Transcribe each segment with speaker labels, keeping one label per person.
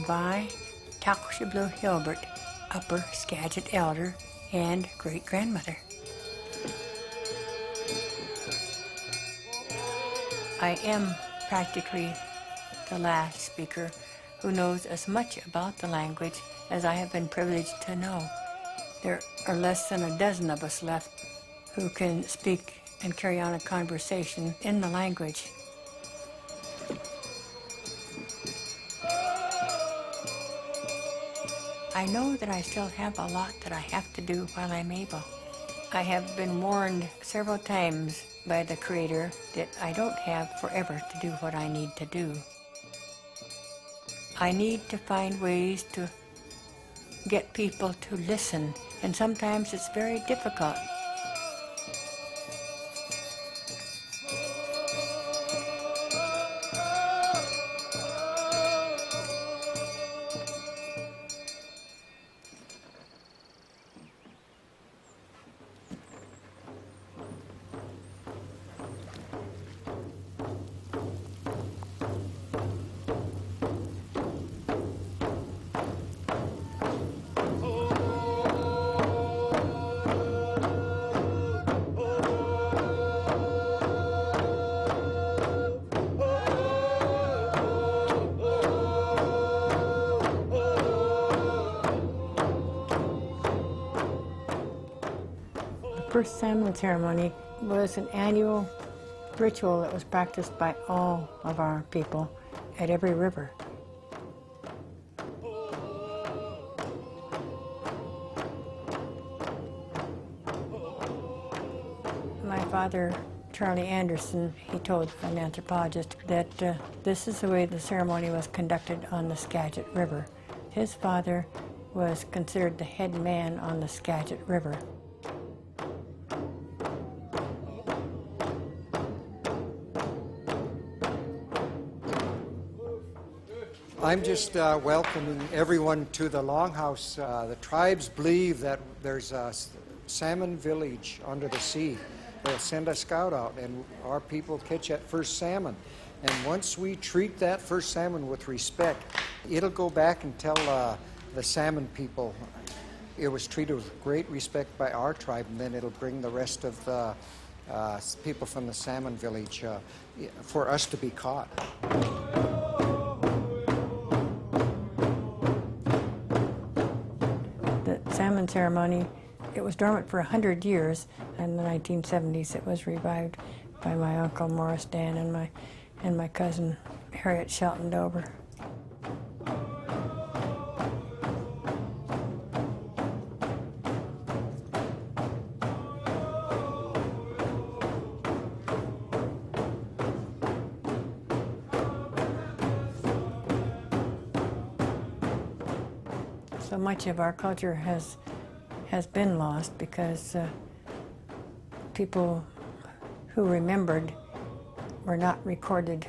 Speaker 1: Vi Hilbert, Upper Skagit Elder and great-grandmother. I am practically the last speaker who knows as much about the language as I have been privileged to know. There are less than a dozen of us left who can speak and carry on a conversation in the language. I know that I still have a lot that I have to do while I'm able. I have been warned several times by the Creator that I don't have forever to do what I need to do. I need to find ways to get people to listen, and sometimes it's very difficult. The first Salmon Ceremony was an annual ritual that was practiced by all of our people at every river. My father, Charlie Anderson, he told an anthropologist that this is the way the ceremony was conducted on the Skagit River. His father was considered the head man on the Skagit River.
Speaker 2: I'm just welcoming everyone to the Longhouse. The tribes believe that there's a salmon village under the sea. They'll send a scout out and our people catch that first salmon. And once we treat that first salmon with respect, it'll go back and tell the salmon people it was treated with great respect by our tribe, and then it'll bring the rest of the people from the salmon village for us to be caught.
Speaker 1: Salmon Ceremony, it was dormant for 100 years. In the 1970s, it was revived by my uncle Morris Dan and my cousin Harriet Shelton Dover. So much of our culture has been lost because people who remembered were not recorded.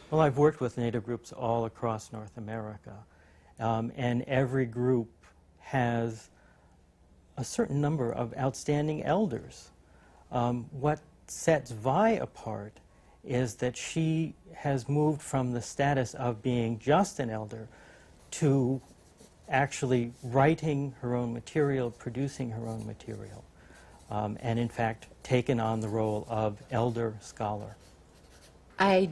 Speaker 3: Well, I've worked with Native groups all across North America, and every group has a certain number of outstanding elders. What sets Vi apart is that she has moved from the status of being just an elder to actually writing her own material, producing her own material, and in fact taken on the role of elder scholar.
Speaker 4: I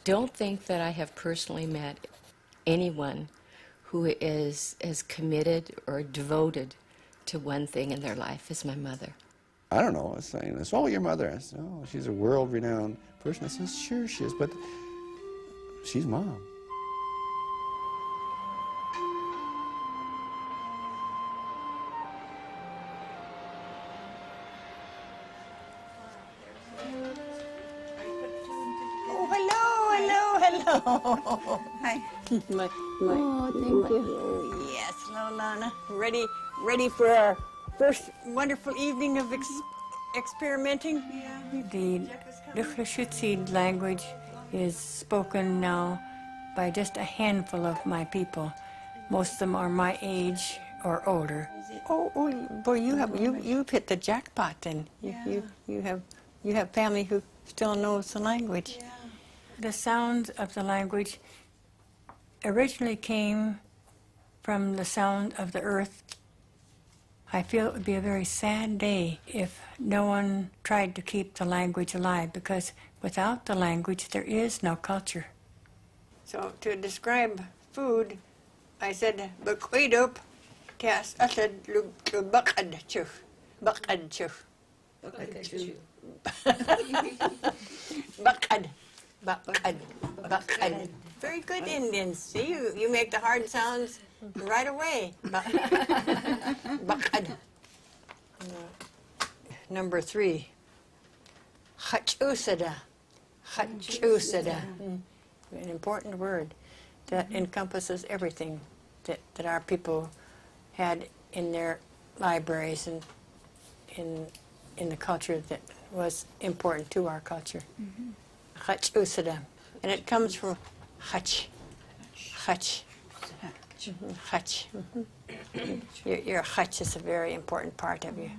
Speaker 4: don't think that I have personally met anyone who is as committed or devoted to one thing in their life as my mother.
Speaker 5: I don't know, I was saying, it's all your mother. I said, oh, she's a world-renowned person. I said, sure she is, but she's Mom.
Speaker 6: Oh, hi.
Speaker 1: Oh, thank you.
Speaker 6: Yes, Lolana. Ready for our first wonderful evening of experimenting? Yeah.
Speaker 1: The Lushootseed language is spoken now by just a handful of my people. Most of them are my age or older.
Speaker 6: Oh, boy, you've hit the jackpot then. You have family who still knows the language.
Speaker 1: The sounds of the language originally came from the sound of the earth. I feel it would be a very sad day if no one tried to keep the language alive, because without the language there is no culture.
Speaker 6: So to describe food, I said, "Bakwidup, tias asad bakad chuf, bakad chuf, bakad, bakad." Very good, Indians. See, you make the hard sounds right away. Bakad. Number 3. Chachusada. Chachusada. An important word that encompasses everything that our people had in their libraries and in the culture that was important to our culture. Chachusada. And it comes from chach. Chach. Chach. Your chach is a very important part of you.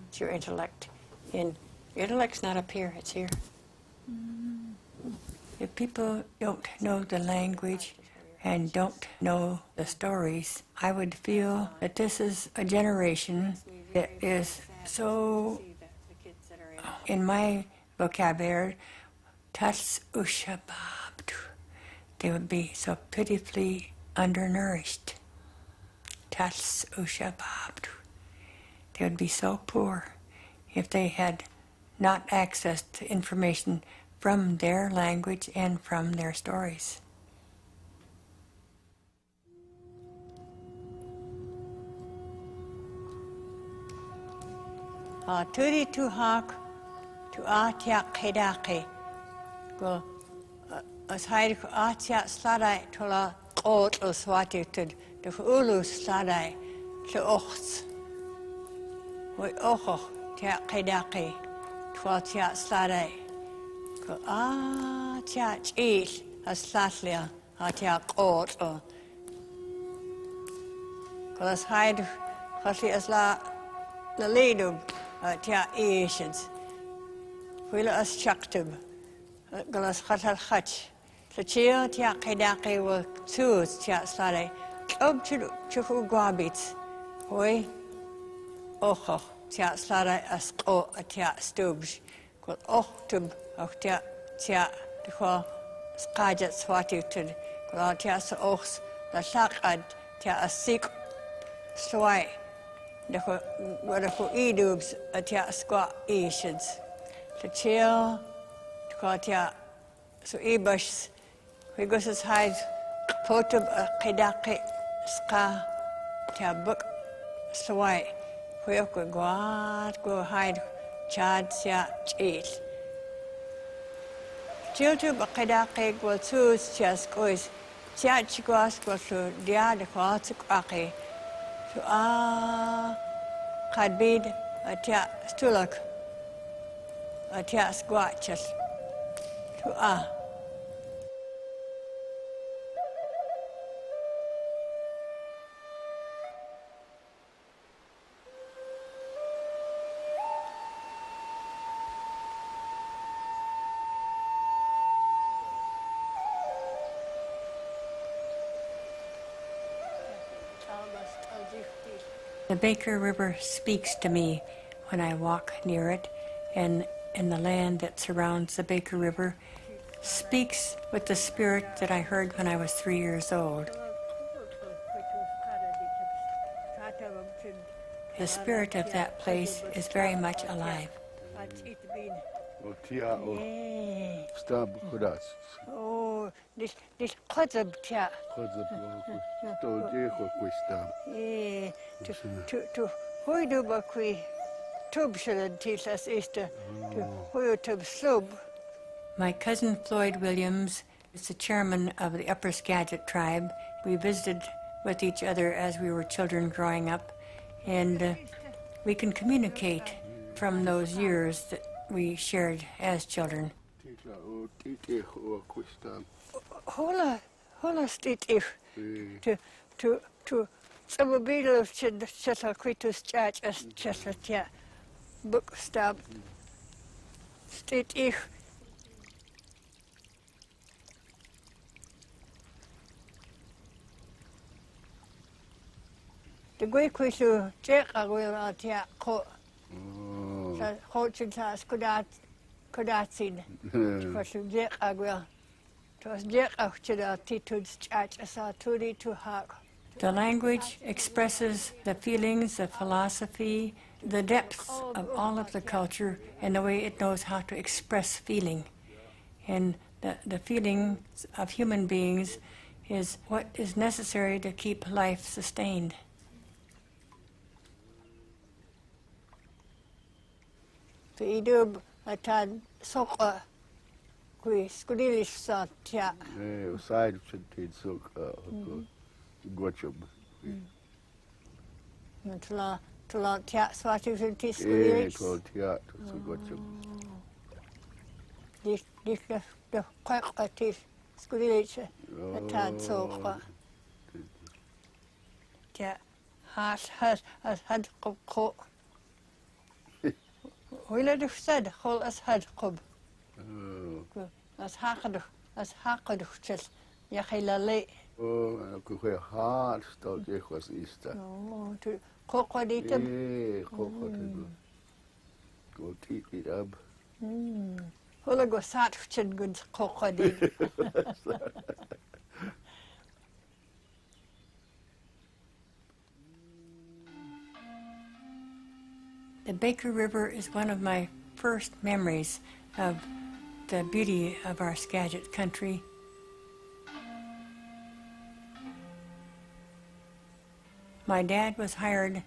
Speaker 6: It's your intellect. And your intellect's not up here, it's here.
Speaker 1: If people don't know the language and don't know the stories, I would feel that this is a generation that is so, in my vocabulary, tas ushababdu. They would be so pitifully undernourished. Tas ushababdu. They would be so poor if they had not access to information from their language and from their stories.
Speaker 6: Turi tuhak tu atyak kedake. Go as haid atyak sladai tola ot oswati tud de ulu sladai to ochts. We ocho tyak kedake tu atyak sladai. Go atyak eat as slatlia atyak ot. Go as haid hasi as la lidub. Tia Asians. Willa as chaktub. Galas khatal khach. The chia tia kedake will choose tia slade. Chufu guabits. Hoi ocho tia slade as o a tia stubs. Kul ochtub of tia the qua skajat swatitude. Kul tia sa ochs la shakad tia a sik swai. What if we do a tia squat Asians? The chill, to call tia so ebush, we go as high potub a kedake ska tia book swai. We go hide chad tia cheese. Chill to a kedake will choose tia squoise, tia chiguas go to dia the quatic ake. To kadbid a tia stulak a tia squatches to
Speaker 1: The Baker River speaks to me when I walk near it, and the land that surrounds the Baker River speaks with the spirit that I heard when I was 3 years old. The spirit of that place is very much alive.
Speaker 6: Oh, this khazab tia. To who do bakui tub shallad tisas easter to who tub slub.
Speaker 1: My cousin Floyd Williams is the chairman of the Upper Skagit tribe. We visited with each other as we were children growing up, and we can communicate from those years that we shared as children.
Speaker 6: Hola stit if to Tsababil of Chetalquitus Church as Cheslatia book stab. State ich. The great question, Jack, I will out here. Hochens Kudatsin. Was Jack, I will. It was Jack after the attitudes church as a 2 hack.
Speaker 1: The language expresses the feelings, the philosophy, the depths of all of the culture, and the way it knows how to express feeling. And the feelings of human beings is what is necessary to keep life sustained.
Speaker 6: The idub atad soka kui skudilis satya.
Speaker 5: Side should soak Gochub.
Speaker 6: Tula tia swati filti skudilis.
Speaker 5: Tia to Gochub.
Speaker 6: This the quack atis skudilis atad soka. Tia has had ko. Wille du said hol as had cob. As hakadu chess. Yahilale.
Speaker 5: Oh, I could hear hard start was Easter.
Speaker 6: No, to cocodita.
Speaker 5: Go teeth it up.
Speaker 6: Hula go sat chin good cocodil.
Speaker 1: The Baker River is one of my first memories of the beauty of our Skagit country. My dad was hired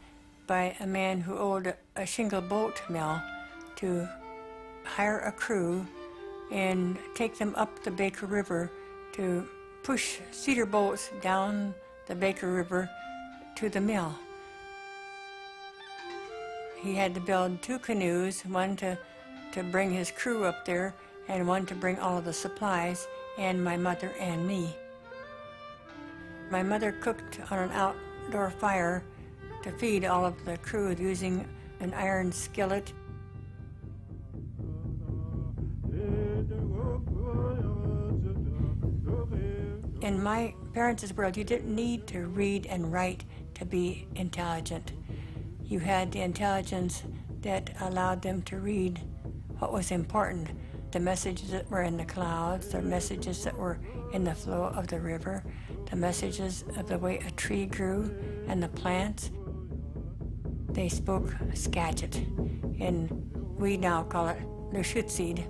Speaker 1: by a man who owned a shingle boat mill to hire a crew and take them up the Baker River to push cedar boats down the Baker River to the mill. He had to build 2 canoes, one to bring his crew up there and one to bring all of the supplies, and my mother and me. My mother cooked on an outdoor fire to feed all of the crew using an iron skillet. In my parents' world, you didn't need to read and write to be intelligent. You had the intelligence that allowed them to read what was important, the messages that were in the clouds, the messages that were in the flow of the river, the messages of the way a tree grew and the plants. They spoke Skagit, and we now call it Lushootseed.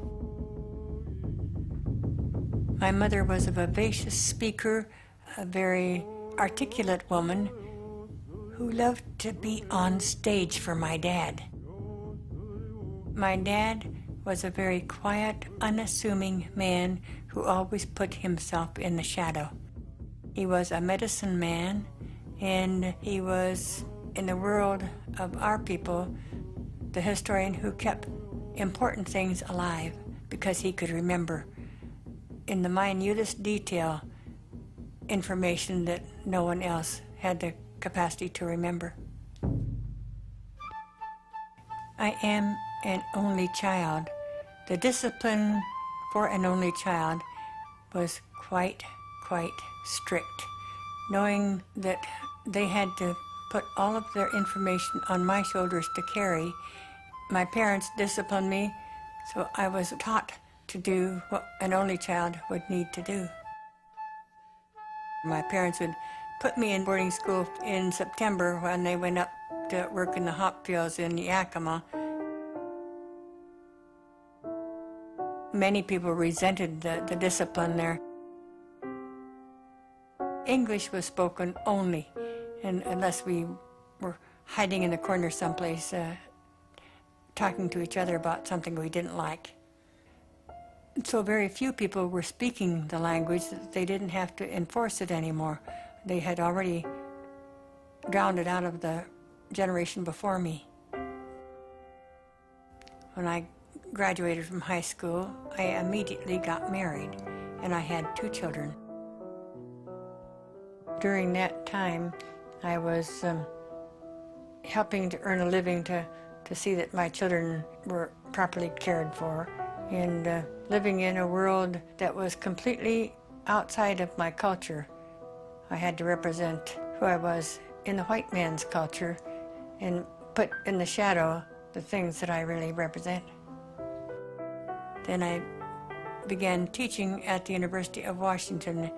Speaker 1: My mother was a vivacious speaker, a very articulate woman who loved to be on stage for my dad. My dad was a very quiet, unassuming man who always put himself in the shadow. He was a medicine man, and he was, in the world of our people, the historian who kept important things alive because he could remember in the minutest detail information that no one else had the capacity to remember. I am an only child. The discipline for an only child was quite strict, knowing that they had to put all of their information on my shoulders to carry. My parents disciplined me, so I was taught to do what an only child would need to do. My parents would put me in boarding school in September when they went up to work in the hop fields in Yakima. Many people resented the discipline there. English was spoken only, and unless we were hiding in the corner someplace, talking to each other about something we didn't like. So very few people were speaking the language, that they didn't have to enforce it anymore. They had already drowned it out of the generation before me. When I graduated from high school, I immediately got married, and I had 2 children. During that time, I was helping to earn a living to see that my children were properly cared for, and living in a world that was completely outside of my culture. I had to represent who I was in the white man's culture and put in the shadow the things that I really represent. Then I began teaching at the University of Washington.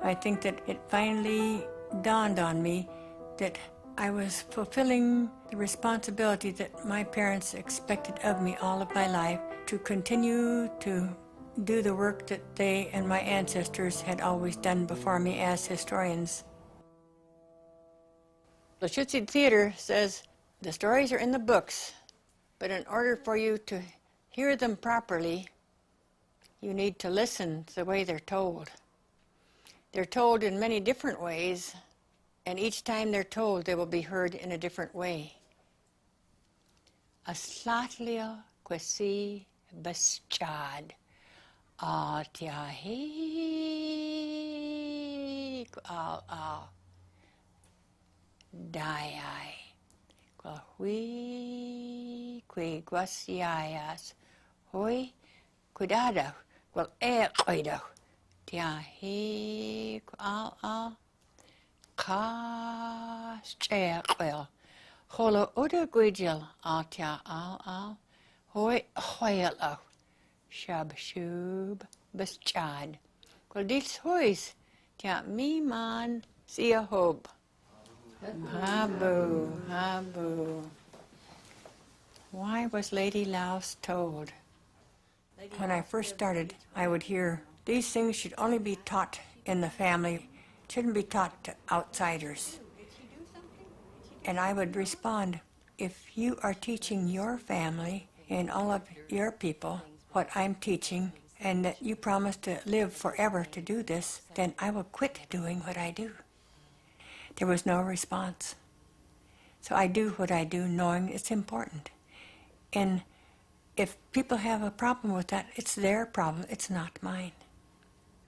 Speaker 1: I think that it finally dawned on me that I was fulfilling the responsibility that my parents expected of me all of my life, to continue to do the work that they and my ancestors had always done before me as historians. Lushootseed Theater says the stories are in the books, but in order for you to hear them properly, you need to listen to the way they're told. They're told in many different ways, and each time they're told, they will be heard in a different way. Aslatlia kwesi beschad atiahi al daiai kwahui kwi gwasiayas hoi kudada kwal oido tiahi al Kas well. Holo oda guijil altia al hoi hoyalo shab shub beschad. Well, dis hois tia mi man see a hope. Habu. Why was Lady Louse told? When I first started, I would hear these things should only be taught in the family. Shouldn't be taught to outsiders. And I would respond, if you are teaching your family and all of your people what I'm teaching, and that you promise to live forever to do this, then I will quit doing what I do. There was no response. So I do what I do knowing it's important. And if people have a problem with that, it's their problem, it's not mine.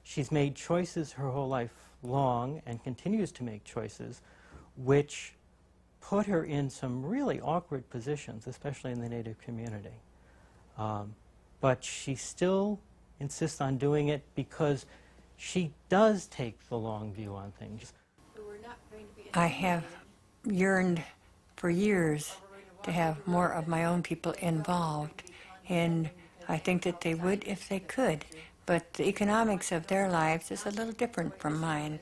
Speaker 3: She's made choices her whole life long and continues to make choices which put her in some really awkward positions, especially in the Native community. But she still insists on doing it because she does take the long view on things.
Speaker 1: I have yearned for years to have more of my own people involved, and I think that they would if they could. But the economics of their lives is a little different from mine.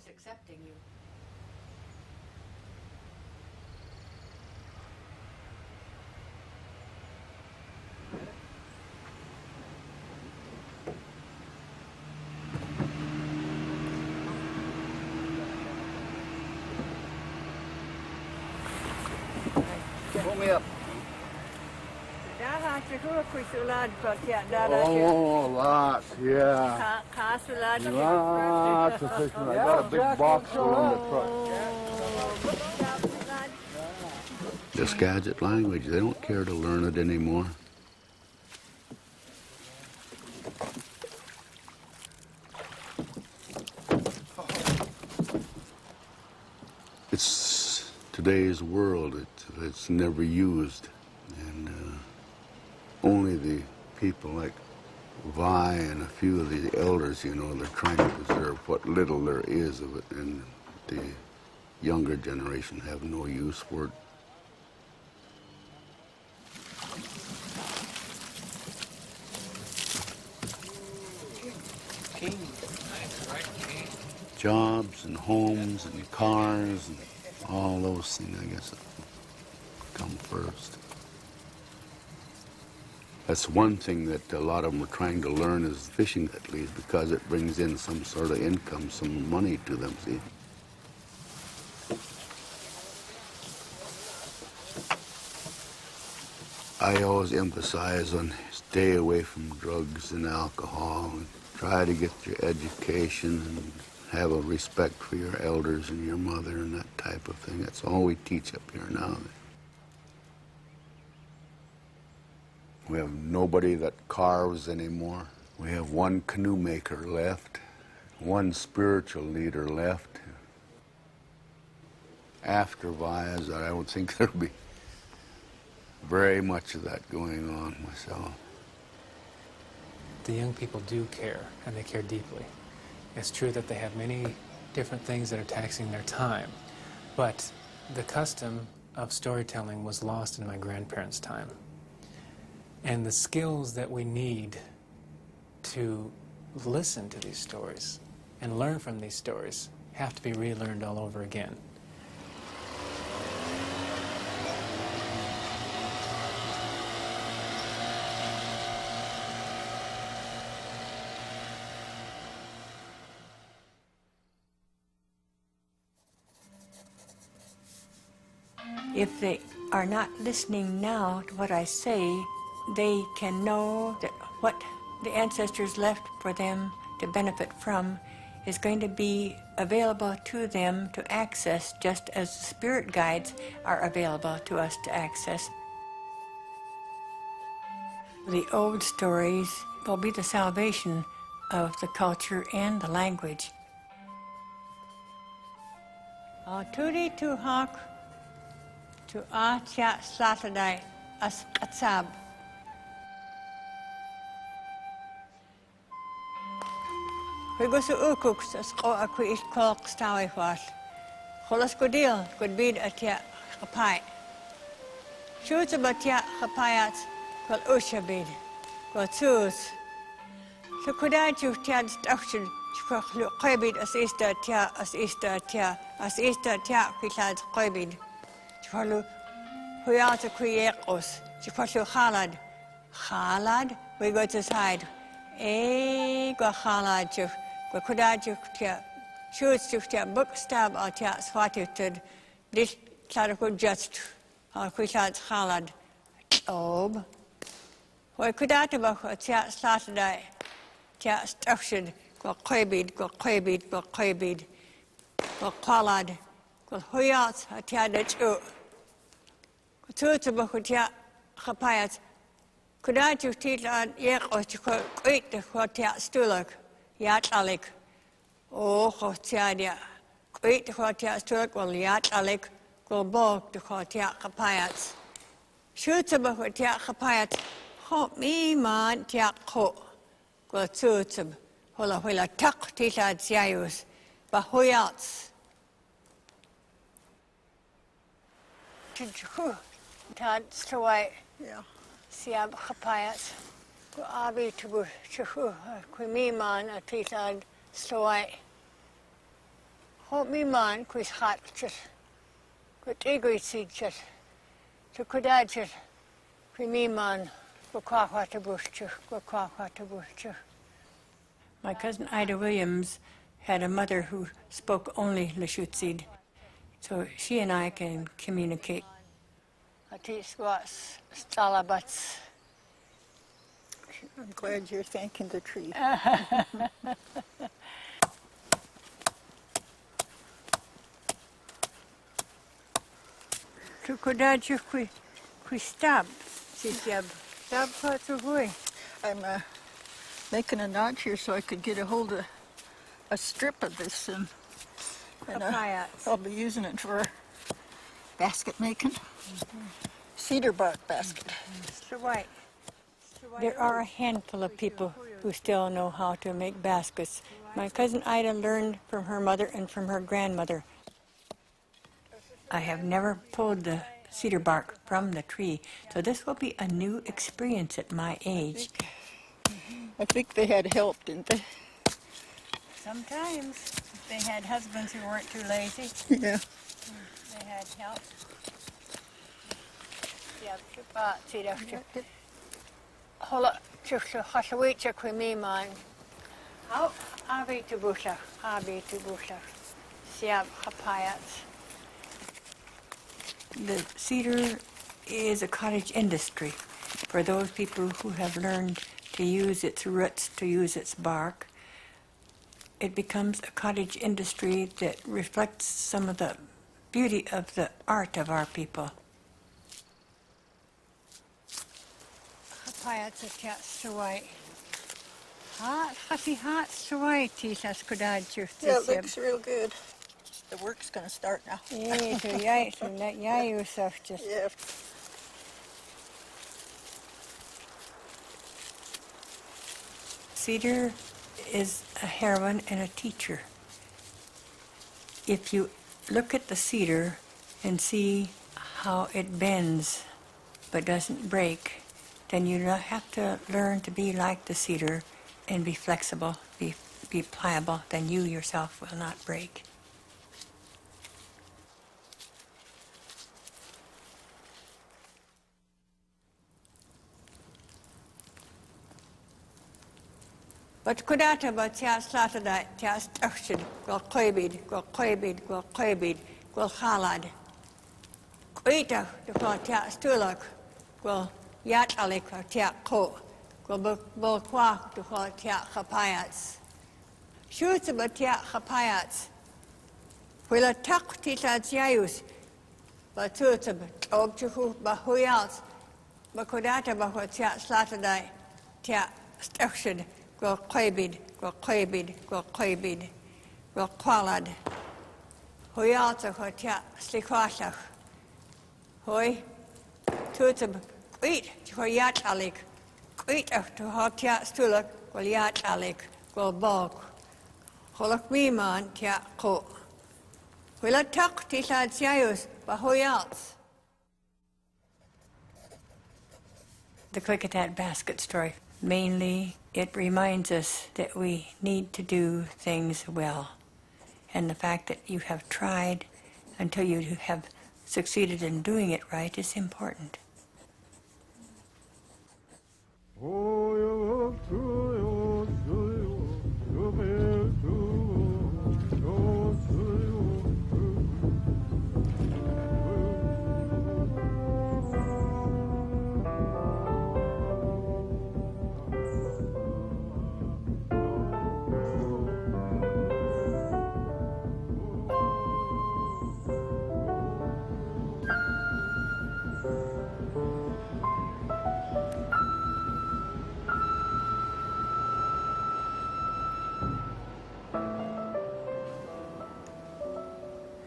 Speaker 7: Pull me up. Oh, lots, yeah. Lots of fish. I got a big box full on the truck.
Speaker 5: The Skagit language, they don't care to learn it anymore. It's today's world. It's never used, and only the people like Vi and a few of the elders, you know, they're trying to preserve what little there is of it, and the younger generation have no use for it. Jobs and homes and cars and all those things, I guess, come first. That's one thing that a lot of them are trying to learn is fishing, at least, because it brings in some sort of income, some money to them, see. I always emphasize on stay away from drugs and alcohol and try to get your education and have a respect for your elders and your mother and that type of thing. That's all we teach up here now. We have nobody that carves anymore. We have one canoe maker left, one spiritual leader left. after Vi is that I don't think there'll be very much of that going on myself.
Speaker 8: The young people do care, and they care deeply. It's true that they have many different things that are taxing their time, but the custom of storytelling was lost in my grandparents' time. And the skills that we need to listen to these stories and learn from these stories have to be relearned all over again.
Speaker 1: If they are not listening now to what I say, they can know that what the ancestors left for them to benefit from is going to be available to them to access, just as the spirit guides are available to us to access. The old stories will be the salvation of the culture and the language.
Speaker 6: Turi tu hak to Atia Saturday as Atsab. We go to Ukuks as Oaku is called Stawi was. Holas Godil could be Atia Hapai. Shoots about Tia Hapayat called Ushabid, called Sus. So could I to Tia's action to Qobid as Easter Tia, as Easter Tia, as Easter Tia, besides Qobid. Follow who are to create us, to follow Halad. Halad, we go to side. Go Halad, go could I to choose to book stab or tia swatted this side of just or besides Halad. Ob. We could I to a tia Saturday, tia structured, go Qobid, go Qobid, go Qobid, go Halad, go Huyat, a tia that you. Tuutubakutia Hapayat. Could I to teach on Yak or to eat the Hotia Stulak, Yat Alec? Oh, Hotiadia. Eat the Hotia Stulak or Yat Alec, go bog the Hotia Hapayats. Shootabakutia Hapayat. Hop me man tiak ho. Go tuutub. Hola Hula tuck Tita Zius. Bahoyats. Tad stawai siab khapayat ko abi tubu chuhu kui man atitad stawai ho man kui khat chit ko tigri seed chit to kudad chit kui man ko kwakwa tubu chu ko kwakwa tubu chu.
Speaker 1: My cousin Ida Williams had a mother who spoke only Lushootseed, so she and I can communicate.
Speaker 6: Atis was stalabats.
Speaker 9: I'm glad you're thanking the tree.
Speaker 6: Tu kodaju kui stab. Sisiab. Stab patsuhui.
Speaker 9: I'm making a notch here so I could get a hold of a strip of this, and I'll be using it for basket making. Cedar bark basket.
Speaker 1: There are a handful of people who still know how to make baskets. My cousin Ida learned from her mother and from her grandmother. I have never pulled the cedar bark from the tree, so this will be a new experience at my age.
Speaker 9: I think they had help, didn't they?
Speaker 6: Sometimes they had husbands who weren't too lazy.
Speaker 9: Yeah.
Speaker 6: They had help. Hola, chukla hashawicha kwimi man. How abi to busha, siab hapayats.
Speaker 1: The cedar is a cottage industry for those people who have learned to use its roots, to use its bark. It becomes a cottage industry that reflects some of the beauty of the art of our people.
Speaker 6: Hapayats a cat stawai. Hot, happy hot stawai, tisas kudad
Speaker 9: Yeah, it looks real good. The work's going to start now.
Speaker 6: Yeah, so yeah, you stuff just.
Speaker 9: Yeah.
Speaker 1: Cedar is a heroine and a teacher. If you look at the cedar and see how it bends but doesn't break, then you have to learn to be like the cedar and be flexible, be pliable, then you yourself will not break.
Speaker 6: But kudata ba tia slata da tia stakshid go koibid go khalad. Kuita the fa tia stulak go yat alik tia ko go bol kwa the fa tia khapayats. Shoots ba tia khapayats. Wila tak tita tiayus ba tutab obchuhu ba huyals ba kudata ba tia slata da tia stakshid go koibid go kwalad. Huyalta ho tia slikwashach. Hoy tutab quit to yat alik. Quit to ho tia stulak go yat alik go bog. Holak miman tia ko. Wila tak tisa tiayus ba huyals.
Speaker 1: The Klickitat basket story. Mainly, it reminds us that we need to do things well. And the fact that you have tried until you have succeeded in doing it right is important.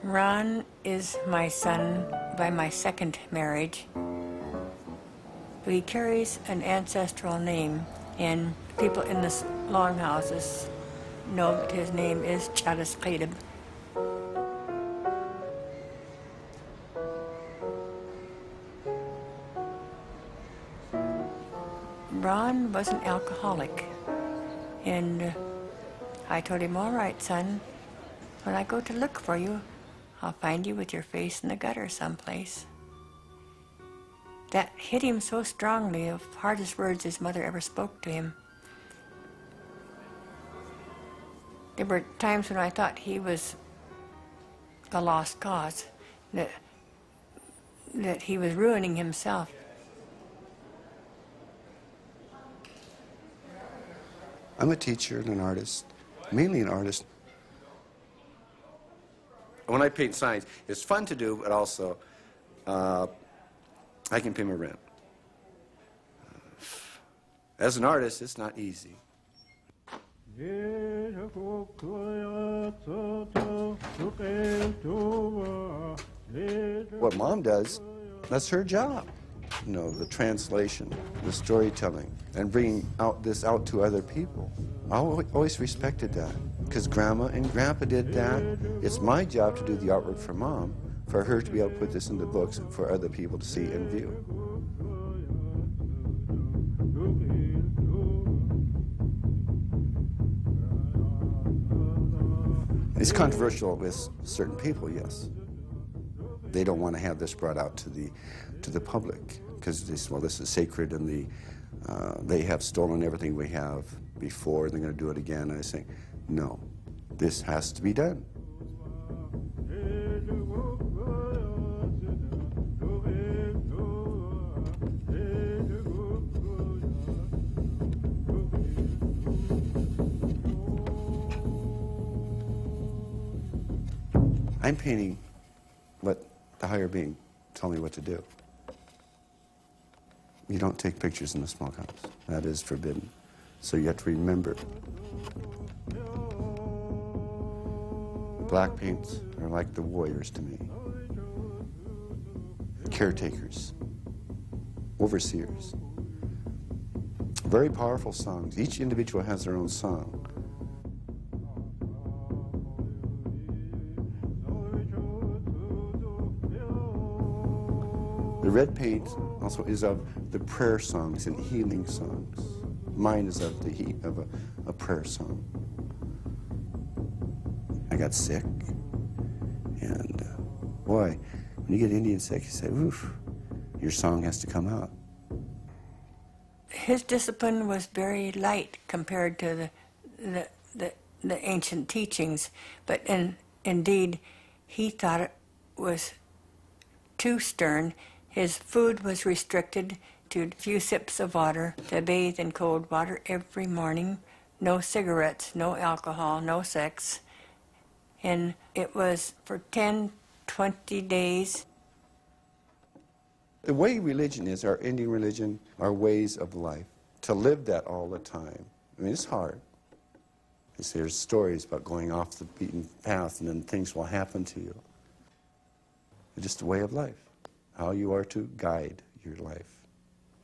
Speaker 1: Ron is my son by my second marriage. He carries an ancestral name, and people in the longhouses know that his name is Chalice. Ron was an alcoholic, and I told him, all right, son, when I go to look for you, I'll find you with your face in the gutter someplace. That hit him so strongly, the hardest words his mother ever spoke to him. There were times when I thought he was a lost cause, that he was ruining himself.
Speaker 10: I'm a teacher and an artist, mainly an artist. When I paint signs, it's fun to do, but also I can pay my rent. As an artist, it's not easy. What Mom does, that's her job. You know, the translation, the storytelling, and bringing this out to other people. I always respected that, because Grandma and Grandpa did that. It's my job to do the artwork for Mom, for her to be able to put this into books for other people to see and view. It's controversial with certain people, yes. They don't want to have this brought out to the public, because they say, well, this is sacred, and they have stolen everything we have before, and they're going to do it again. And I say, no, this has to be done. I'm painting what the higher being told me what to do. You don't take pictures in the smokehouse. That is forbidden. So you have to remember. Black paints are like the warriors to me. Caretakers, overseers. Very powerful songs. Each individual has their own song. The red paint also is of the prayer songs and healing songs. Mine is of a prayer song. I got sick, and boy, when you get Indian sick, you say, oof, your song has to come out.
Speaker 1: His discipline was very light compared to the ancient teachings, but indeed, he thought it was too stern. His food was restricted to a few sips of water, to bathe in cold water every morning, no cigarettes, no alcohol, no sex. And it was for 10, 20 days.
Speaker 10: The way religion is, our Indian religion, our ways of life, to live that all the time, I mean, it's hard. There's stories about going off the beaten path and then things will happen to you. It's just a way of life, how you are to guide your life.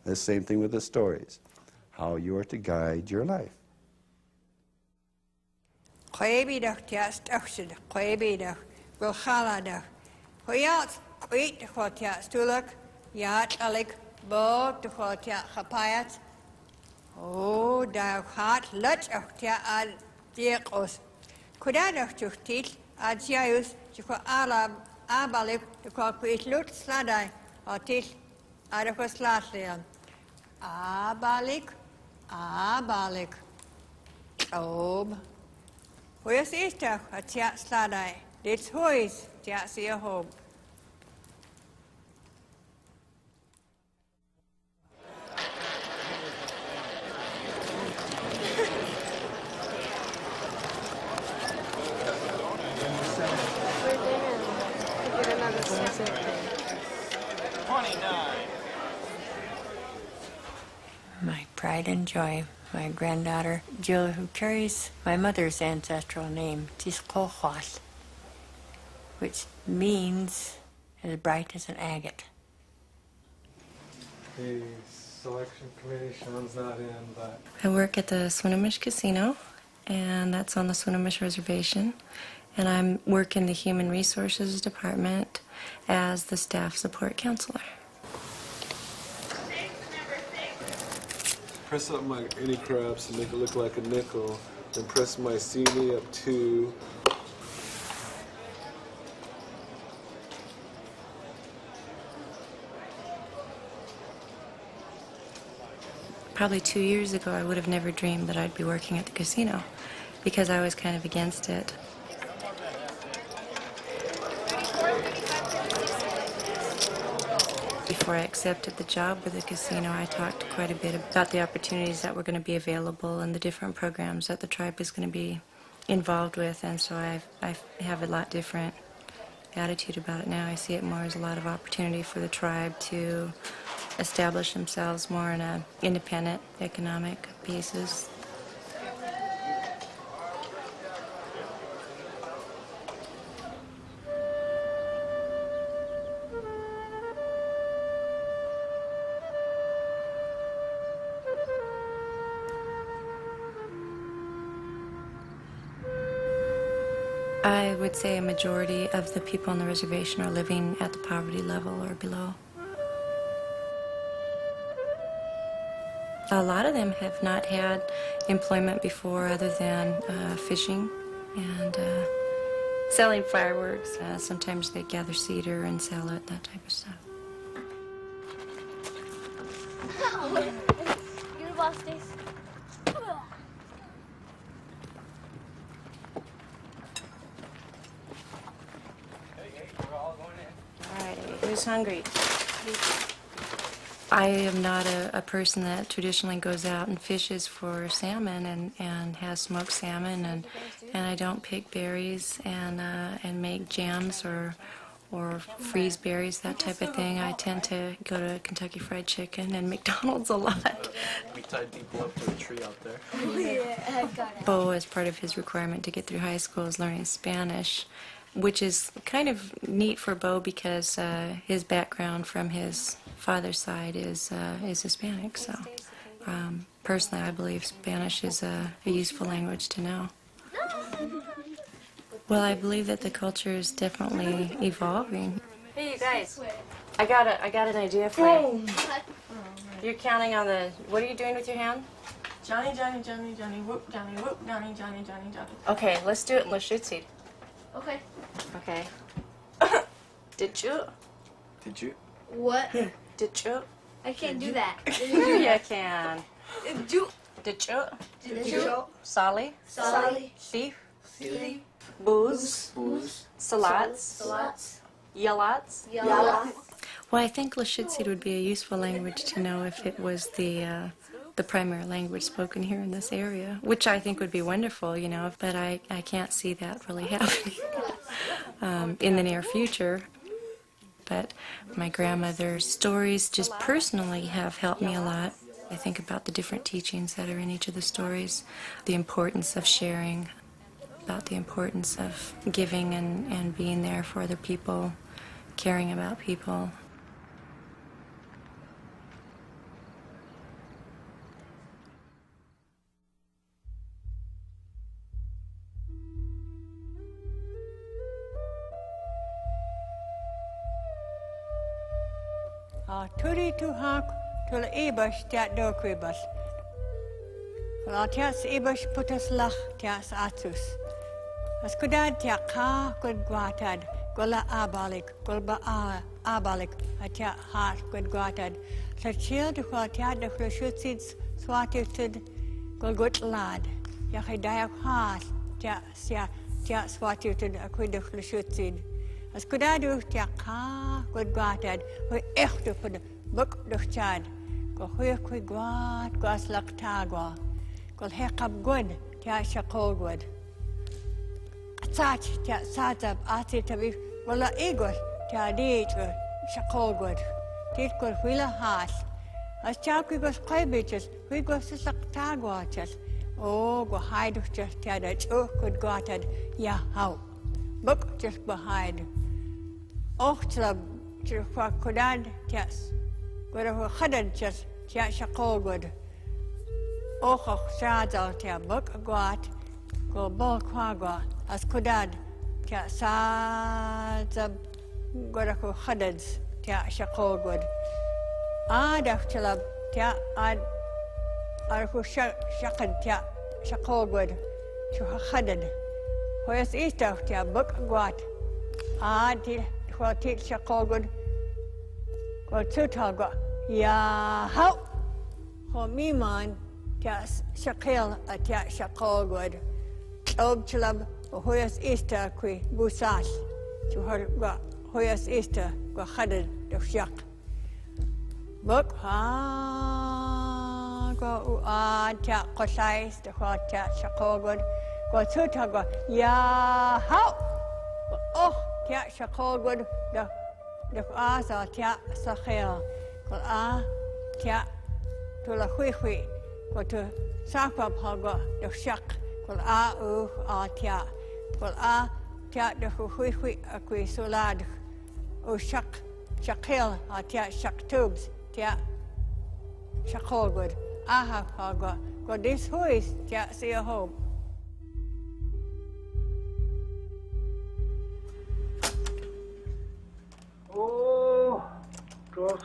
Speaker 10: The same thing with the stories, how you are to guide your life.
Speaker 6: Oh, daar gaat lut ook ja aan diekos. Kuda nog tuchtil, adjaius, je kwa abalik, je kwa kwit lut sladai, atil, adako slatlian. Abalik. Ob. Hoe is toch, atja sladai, dit huis, ja zeer hoop.
Speaker 1: My pride and joy, my granddaughter Jill, who carries my mother's ancestral name, Tiskohwas, which means as bright as an agate.
Speaker 11: The selection committee, Sean's not in, but...
Speaker 12: I work at the Swinomish Casino, and that's on the Swinomish Reservation. And I work in the Human Resources Department as the staff support counselor.
Speaker 11: Press up my any crabs and make it look like a nickel. Then press my CD up 2.
Speaker 12: Probably 2 years ago, I would have never dreamed that I'd be working at the casino because I was kind of against it. Before I accepted the job with the casino, I talked quite a bit about the opportunities that were going to be available and the different programs that the tribe is going to be involved with, and so I have a lot different attitude about it now. I see it more as a lot of opportunity for the tribe to establish themselves more on an independent economic basis. I would say a majority of the people on the reservation are living at the poverty level or below. A lot of them have not had employment before other than fishing and selling fireworks. Sometimes they gather cedar and sell it, that type of stuff.
Speaker 13: You're the boss, Stace.
Speaker 12: Who's hungry? I am not a person that traditionally goes out and fishes for salmon and has smoked salmon, and I don't pick berries and make jams or freeze berries, that type of thing. I tend to go to Kentucky Fried Chicken and McDonald's a lot.
Speaker 13: We tied people up to a tree out there.
Speaker 12: Bo, as part of his requirement to get through high school, is learning Spanish, which is kind of neat for Bo because his background from his father's side is Hispanic. So personally, I believe Spanish is a useful language to know. Well, I believe that the culture is definitely evolving.
Speaker 14: Hey, you guys, I got an idea for you. You're counting on the. What are you doing with your hand?
Speaker 15: Johnny, Johnny, Johnny, Johnny, whoop, Johnny, whoop, Johnny, Johnny, Johnny, Johnny.
Speaker 14: Okay, let's do it in Lushootseed.
Speaker 15: Okay.
Speaker 14: Okay. Did you?
Speaker 13: Did you?
Speaker 15: What?
Speaker 14: Did you?
Speaker 15: I can't do that.
Speaker 14: Sure you can.
Speaker 15: Did you?
Speaker 14: Did you?
Speaker 15: Did you?
Speaker 14: Sally?
Speaker 15: Sally.
Speaker 14: Beef?
Speaker 15: Beef.
Speaker 14: Booze?
Speaker 13: Booze.
Speaker 14: Salats?
Speaker 15: Salats.
Speaker 14: Yalots?
Speaker 15: Yalla.
Speaker 12: Well, I think Lushootseed would be a useful language to know if it was the primary language spoken here in this area, which I think would be wonderful, you know, but I can't see that really happening in the near future. But my grandmother's stories just personally have helped me a lot. I think about the different teachings that are in each of the stories, the importance of sharing, about the importance of giving and being there for other people, caring about people.
Speaker 6: Turi tu hak tul ibas tiat do quibas. La tias ibas putas lach tias atus. As kudad tiak ka kud guatad, gola abalik, golba abalik, a tiak heart kud guatad. Sa chill to qua tiat de Lushootseed swatuted golgut lad. Yakidayak heart tiak sia tiak swatuted a quid of Lushootseed. As kudadu tiak ka kud guatad, we echt to put book de chad. Go huya kud guat, guas lak tagwa. Go hekab good, tiak shakol good. Sach tiak satab ati tabi, wala igor tiak dit shakol good. Tit go huila has. As chak we go sky bitches, we go sisak tagwa chas. Oh, go hide just tiak that kud guatad, ya how. Book just behind. Ochtlab for Kodan, yes. Good of a hundred just Shakol good. Och shads out here, book a guat, go ball quagua, as Kodan, sads of good of a hundreds, Shakol good. I'd after love, I'd who shakad, Shakol good, to a hundred. Where's East out here, book a guat. I'd for teach Shakol good. Go to Taga. Ya how? For me, man, Jas Shakil at Shakol good. Ob Chlub, Hoyas Easter, qui Busas, to her Hoyas Easter, go Hadded of Shak. Book, go Tia Kosais, the hot Tia Shakol good. Go to Taga. Ya how? Oh, Tia Shakol good. The asa tia sachel, kol tia to la hui, kol to sakwa paga the shak, kol tia, kol tia the hui a qui solad, shak, shakel tia shak tubes, tia shakol good, aha paga, kol this huis tia see a home.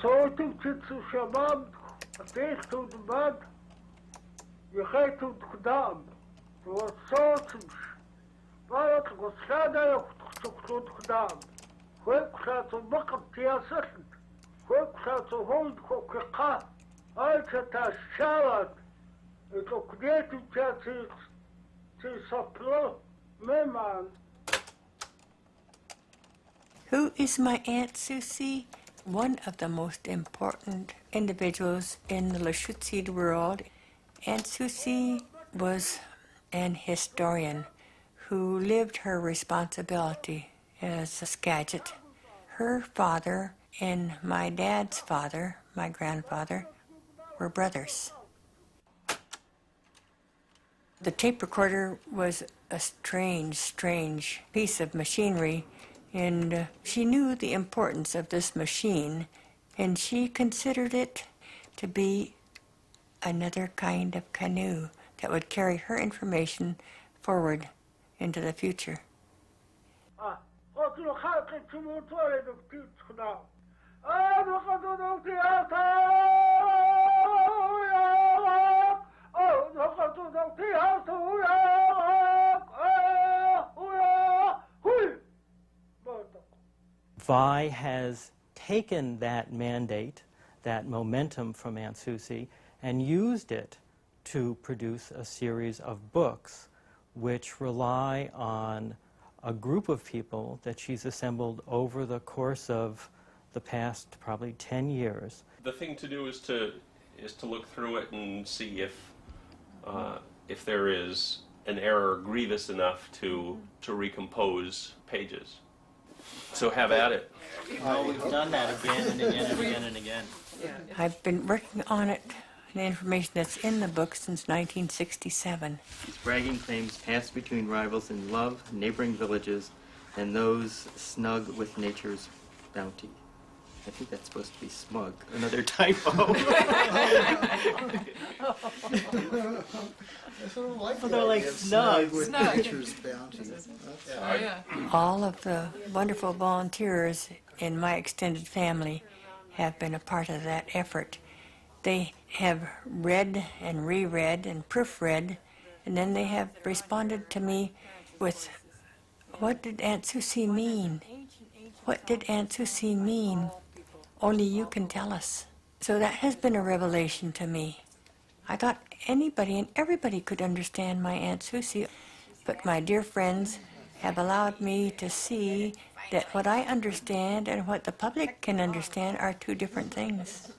Speaker 16: صوتك تتسو شباب تيختو دباد يخيتو دقدام وصوتك بارك وصلادا يختو دقدام خوك خاتو بقب تياسسن خوك خاتو هود خوك قا آيكا تاشالات إتو كديتو تيسابلو ميمان.
Speaker 1: Who is my Aunt Susie? One of the most important individuals in the Lushootseed world. Aunt Susie was an historian who lived her responsibility as a Skagit. Her father and my dad's father, my grandfather, were brothers. The tape recorder was a strange piece of machinery, and she knew the importance of this machine, and she considered it to be another kind of canoe that would carry her information forward into the future.
Speaker 3: Vi has taken that mandate, that momentum from Aunt Susie, and used it to produce a series of books which rely on a group of people that she's assembled over the course of the past probably 10 years.
Speaker 17: The thing to do is to look through it and see if there is an error grievous enough to recompose pages. So have at it.
Speaker 13: Oh, we've done that again and again and again and again.
Speaker 1: I've been working on it, the information that's in the book, since 1967.
Speaker 18: These bragging claims pass between rivals in love, neighboring villages, and those snug with nature's bounty. I think that's supposed to be smug. Another typo. They're like snug with nature's bounty.
Speaker 1: All of the wonderful volunteers in my extended family have been a part of that effort. They have read and reread and proofread, and then they have responded to me with, what did Aunt Susie mean? What did Aunt Susie mean? Only you can tell us. So that has been a revelation to me. I thought anybody and everybody could understand my Aunt Susie, but my dear friends have allowed me to see that what I understand and what the public can understand are two different things.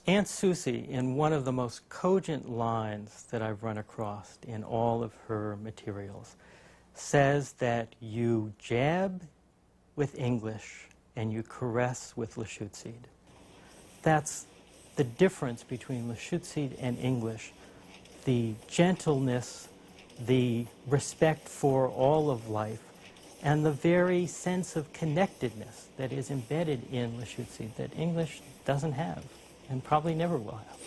Speaker 3: Aunt Susie, in one of the most cogent lines that I've run across in all of her materials, says that you jab with English and you caress with Lushootseed. That's the difference between Lushootseed and English, the gentleness, the respect for all of life, and the very sense of connectedness that is embedded in Lushootseed that English doesn't have and probably never will have.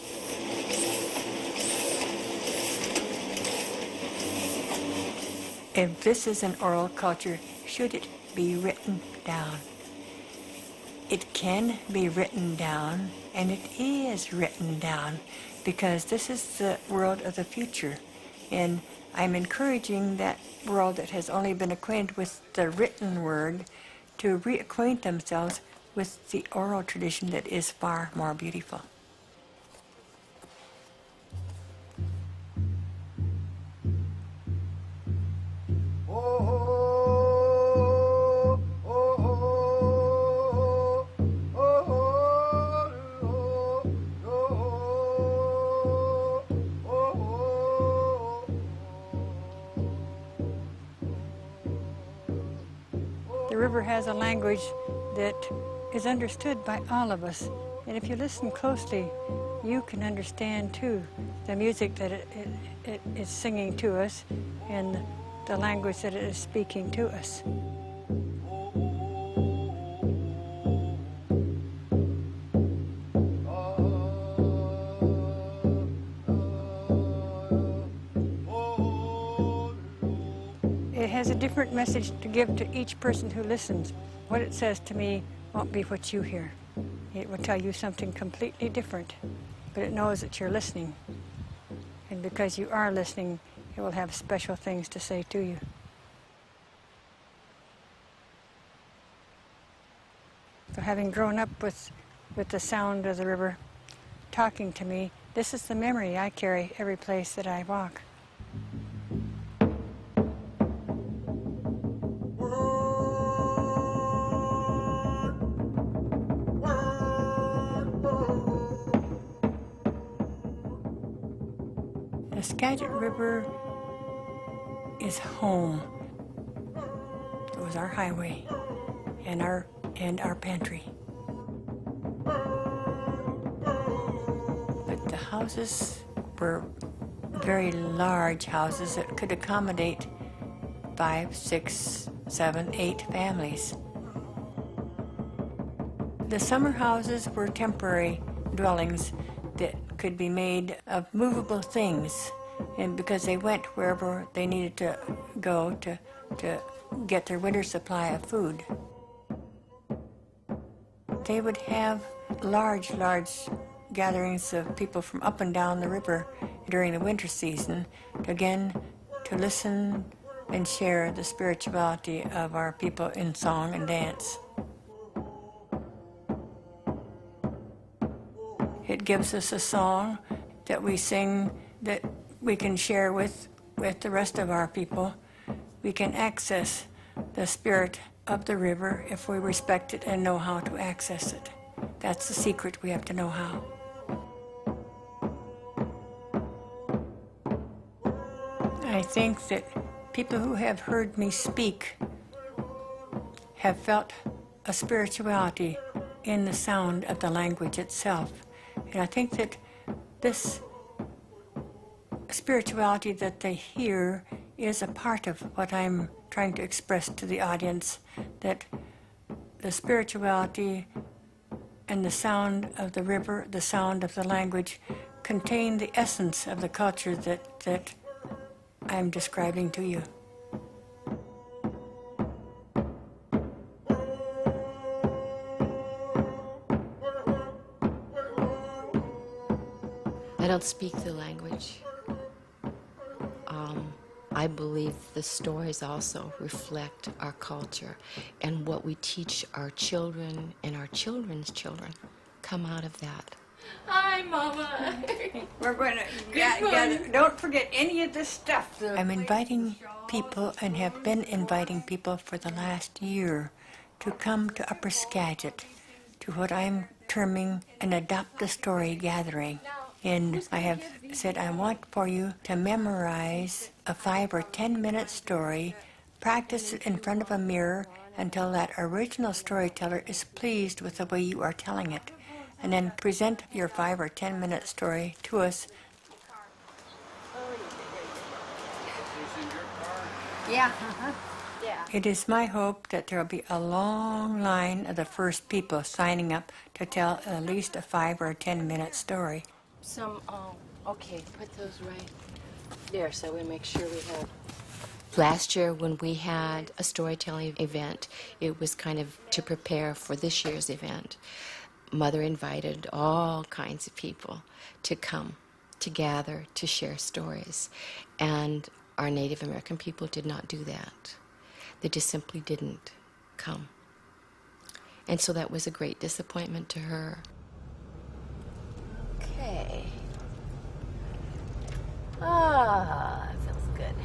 Speaker 1: If this is an oral culture, should it be written down? It can be written down, and it is written down, because this is the world of the future. And I'm encouraging that world that has only been acquainted with the written word to reacquaint themselves with the oral tradition that is far more beautiful. The river has a language that is understood by all of us. And if you listen closely, you can understand, too, the music that it is singing to us and the language that it is speaking to us. It has a different message to give to each person who listens. What it says to me won't be what you hear. It will tell you something completely different, but it knows that you're listening. And because you are listening, it will have special things to say to you. So having grown up with the sound of the river talking to me, this is the memory I carry every place that I walk. The Skagit River is home. It was our highway and our and our pantry. But the houses were very large houses that could accommodate 5, 6, 7, 8 families. The summer houses were temporary dwellings that could be made of movable things, and because they went wherever they needed to go to get their winter supply of food. They would have large gatherings of people from up and down the river during the winter season, again, to listen and share the spirituality of our people in song and dance. It gives us a song that we sing that we can share with the rest of our people. We can access the spirit of the river if we respect it and know how to access it. That's the secret. We have to know how. I think that people who have heard me speak have felt a spirituality in the sound of the language itself. And I think that this spirituality that they hear is a part of what I'm trying to express to the audience, that the spirituality and the sound of the river, the sound of the language, contain the essence of the culture that I'm describing to you.
Speaker 4: I don't speak the language. I believe the stories also reflect our culture, and what we teach our children and our children's children come out of that.
Speaker 14: Hi, Mama.
Speaker 6: We're going to gather. Don't forget any of this stuff.
Speaker 1: I'm inviting people and have been inviting people for the last year to come to Upper Skagit to what I'm terming an adopt-a-story gathering. And I have said I want for you to memorize a 5 or 10 minute story, practice it in front of a mirror until that original storyteller is pleased with the way you are telling it, and then present your 5 or 10 minute story to us.
Speaker 6: Yeah.
Speaker 1: It is my hope that there will be a long line of the first people signing up to tell at least a 5 or 10 minute story.
Speaker 4: Okay, put those right there so we make sure we have. Last year when we had a storytelling event, it was kind of to prepare for this year's event. Mother invited all kinds of people to come, to gather, to share stories. And our Native American people did not do that. They just simply didn't come. And so that was a great disappointment to her. Okay. That feels good.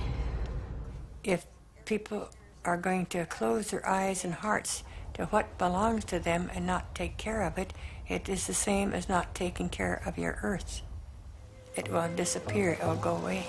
Speaker 1: If people are going to close their eyes and hearts to what belongs to them and not take care of it, it is the same as not taking care of your earth. It will disappear, it will go away.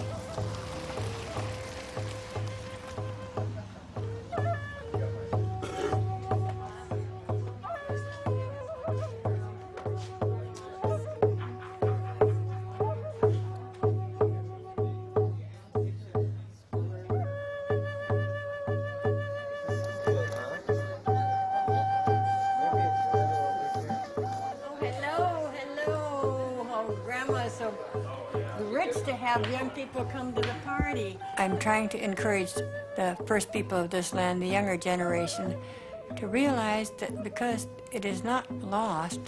Speaker 6: So rich to have young people come to the party.
Speaker 1: I'm trying to encourage the first people of this land, the younger generation, to realize that because it is not lost,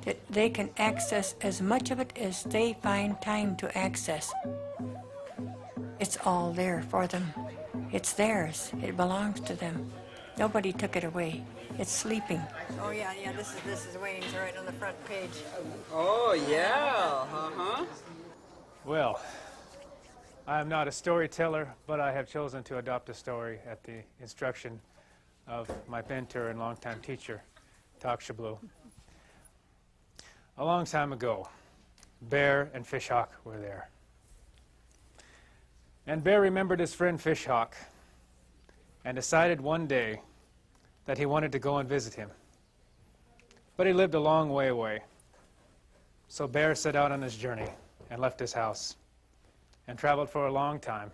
Speaker 1: that they can access as much of it as they find time to access. It's all there for them. It's theirs. It belongs to them. Nobody took it away. It's sleeping.
Speaker 6: Oh yeah, this is Wayne's right on the front page.
Speaker 19: Oh yeah,
Speaker 8: Well, I am not a storyteller, but I have chosen to adopt a story at the instruction of my mentor and longtime teacher, Tak Shablu. A long time ago, Bear and Fishhawk were there. And Bear remembered his friend Fishhawk and decided one day that he wanted to go and visit him. But he lived a long way away. So Bear set out on his journey and left his house and traveled for a long time.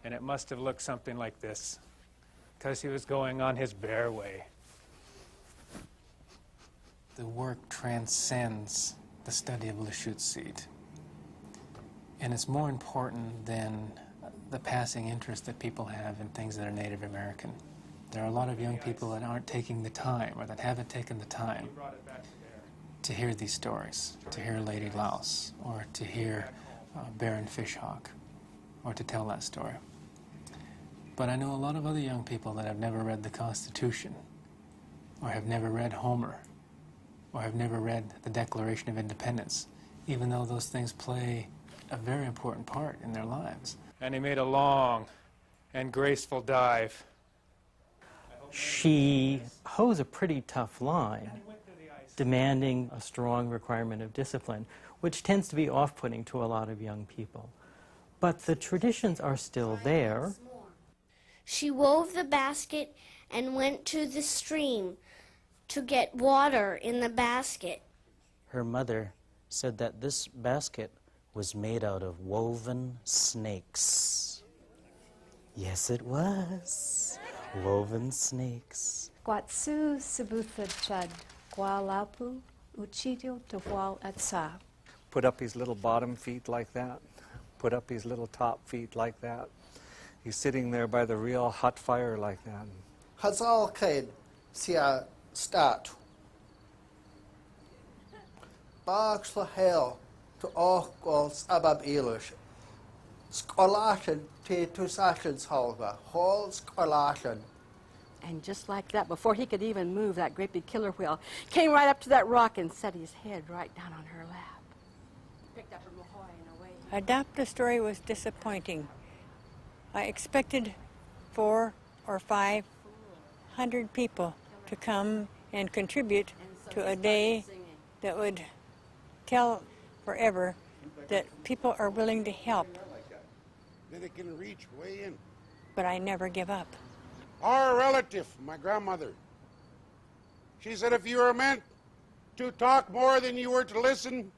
Speaker 8: And it must have looked something like this, because he was going on his bear way. The work transcends the study of Lushootseed. And it's more important than the passing interest that people have in things that are Native American. There are a lot of young people that aren't taking the time, or that haven't taken the time, to hear these stories, to hear Lady Louse, or to hear Bear and Fishhawk, or to tell that story. But I know a lot of other young people that have never read the Constitution, or have never read Homer, or have never read the Declaration of Independence, even though those things play a very important part in their lives. And he made a long and graceful dive.
Speaker 3: She hoes a pretty tough line, demanding a strong requirement of discipline, which tends to be off-putting to a lot of young people. But the traditions are still there.
Speaker 20: She wove the basket and went to the stream to get water in the basket.
Speaker 21: Her mother said that this basket was made out of woven snakes. Yes, it was. Woven snakes.
Speaker 22: Guatsu Sabutha Chud, Gualapu, Uchitio Tawal Atsa.
Speaker 23: Put up his little bottom feet like that. Put up his little top feet like that. He's sitting there by the real hot fire like that.
Speaker 24: Hazal Kaid, Sia Stat. Barks for hell to all goals above Elish. Scholashan te to Sashens Holga, whole scholashan.
Speaker 25: And just like that, before he could even move, that great big killer whale came right up to that rock and set his head right down on her lap. Picked up her mahoy and away.
Speaker 6: Adopt a Story was disappointing. I expected 400 or 500 people to come and contribute to a day that would tell forever that people are willing to help.
Speaker 26: Then it can reach way in.
Speaker 6: But I never give up.
Speaker 26: Our relative, my grandmother, she said if you were meant to talk more than you were to listen,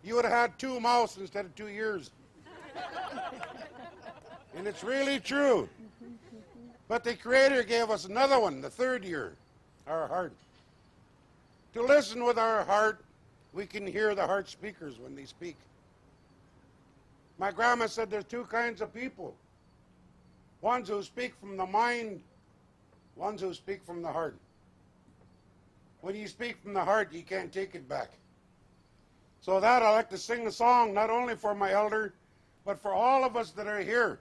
Speaker 26: you would have had 2 mouths instead of 2 ears. And it's really true. But the Creator gave us another one, the 3rd ear, our heart. To listen with our heart, we can hear the heart speakers when they speak. My grandma said there's 2 kinds of people. Ones who speak from the mind, ones who speak from the heart. When you speak from the heart, you can't take it back. So that I like to sing a song, not only for my elder, but for all of us that are here.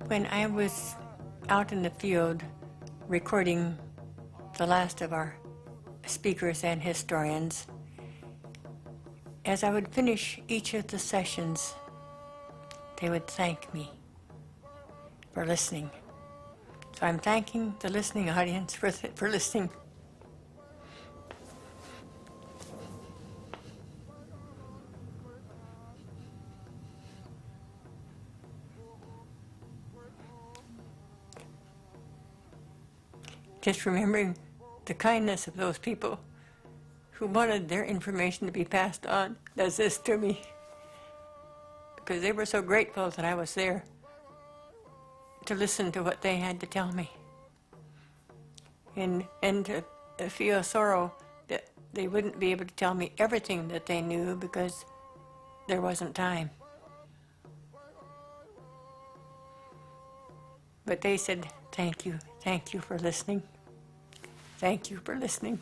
Speaker 1: When I was out in the field recording the last of our speakers and historians, as I would finish each of the sessions, they would thank me for listening. So I'm thanking the listening audience for listening. Just remembering the kindness of those people who wanted their information to be passed on does this to me. Because they were so grateful that I was there to listen to what they had to tell me. And to feel sorrow that they wouldn't be able to tell me everything that they knew because there wasn't time. But they said, thank you for listening. Thank you for listening.